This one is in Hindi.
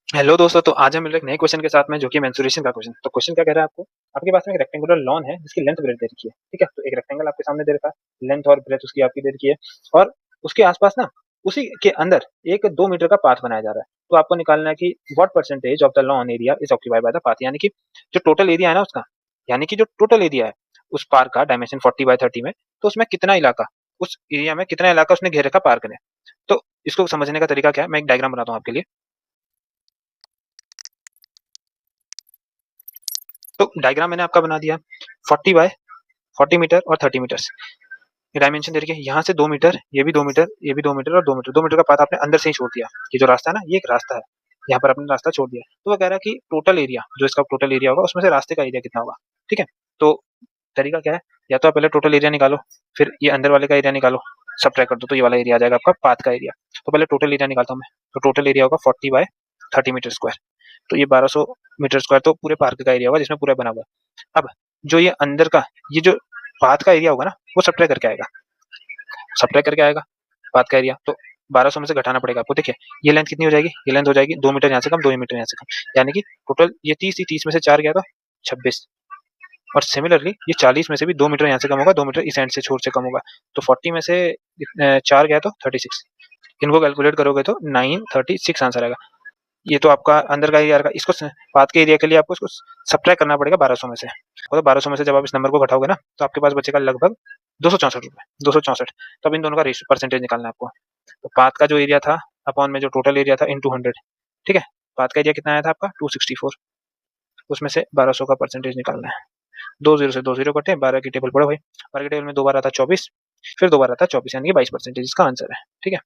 हेलो दोस्तों, तो आज हम मिल रहे एक नए क्वेश्चन के साथ में जो कि मेंसुरेशन का क्वेश्चन। तो क्वेश्चन क्या कह रहा है आपको? आपके पास में एक रेक्टेंगुलर लॉन है जिसकी लेंथ ब्रेथ दे रखी है, ठीक है? तो एक रेक्टेंगल आपके सामने दे रखा है, लेंथ और ब्रेथ उसकी आपकी दे रखी है और उसके आस-पास ना उसी के अंदर एक 2 मीटर का पाथ बनाया जा रहा है। तो आपको निकालना है कि what percentage of the lawn area is occupied by the path, यानी कि जो टोटल एरिया है ना उसका, यानी कि जो टोटल एरिया है उस पार्क का डायमेंशन 40 बाय 30 में, तो उसमें कितना इलाका, उस एरिया में कितना इलाका उसने घेर रखा पार्क ने। तो इसको समझने का तरीका क्या है, मैं एक डायग्राम बनाता हूँ आपके लिए। तो डायग्राम मैंने आपका बना दिया 40 बाय 40 मीटर और 30 मीटर्स। ये डायमेंशन दे रखी है, यहाँ से 2 मीटर, ये भी 2 मीटर, ये भी 2 मीटर और 2 मीटर। 2 मीटर का पाथ आपने अंदर से ही छोड़ दिया। ये जो रास्ता है ना, ये एक रास्ता है। यहाँ पर आपने रास्ता छोड़ दिया। तो वो कह रहा है कि टोटल एरिया, जो इसका टोटल एरिया होगा, उसमें से रास्ते का एरिया कितना होगा, ठीक है? तो तरीका क्या है, या तो आप पहले टोटल एरिया निकालो, फिर ये अंदर वाले का एरिया निकालो, सब्ट्रैक्ट कर दो, तो ये वाला एरिया आ जाएगा आपका पाथ का एरिया। तो पहले टोटल एरिया निकालता हूँ मैं। तो टोटल एरिया होगा 40 बाय 30 मीटर स्क्वायर। तो ये 1200 मीटर स्क्वायर तो पूरे पार्क का एरिया होगा जिसमें पूरा बना हुआ है। अब जो ये अंदर का, ये जो पाथ का एरिया होगा ना, वो सब्ट्रैक्ट करके आएगा। सब्ट्रैक्ट करके आएगा पाथ का एरिया, तो 1200 में से घटाना पड़ेगा आपको। देखिए ये लेंथ कितनी हो जाएगी, ये लेंथ हो जाएगी 2 मीटर यहाँ से कम, 2 मीटर यहाँ से कम, यानी कि टोटल ये 30 थी, 30 में से 4 गया तो 26। और सिमिलरली ये 40 में से भी 2 मीटर यहाँ से कम होगा, 2 मीटर इस एंड से छोर से कम होगा। तो 40 में से 4 गया तो 36। इनको कैलकुलेट करोगे तो 936 आंसर आएगा। ये तो आपका अंदर का एरिया, इसको पाथ के एरिया के लिए आपको इसको सब्ट्रैक्ट करना पड़ेगा 1200 में से। तो 1200 में से जब आप इस नंबर को घटाओगे ना, तो आपके पास बचेगा लगभग 264 रुपए, 264। तो अब इन दोनों का रेशियो परसेंटेज निकालना है आपको। तो पाथ का जो एरिया था अपॉन में जो टोटल एरिया था इंटू 100, ठीक है? पाथ का एरिया कितना आया था आपका 264, उसमें से 1200 का परसेंटेज निकालना है। 20 से 20 कटे, 12 की टेबल पढ़ो भाई। 12 की टेबल में 2 बार आता है 24, फिर 2 बार आता है 24, यानी कि 22 परसेंटेज इसका आंसर है, ठीक है?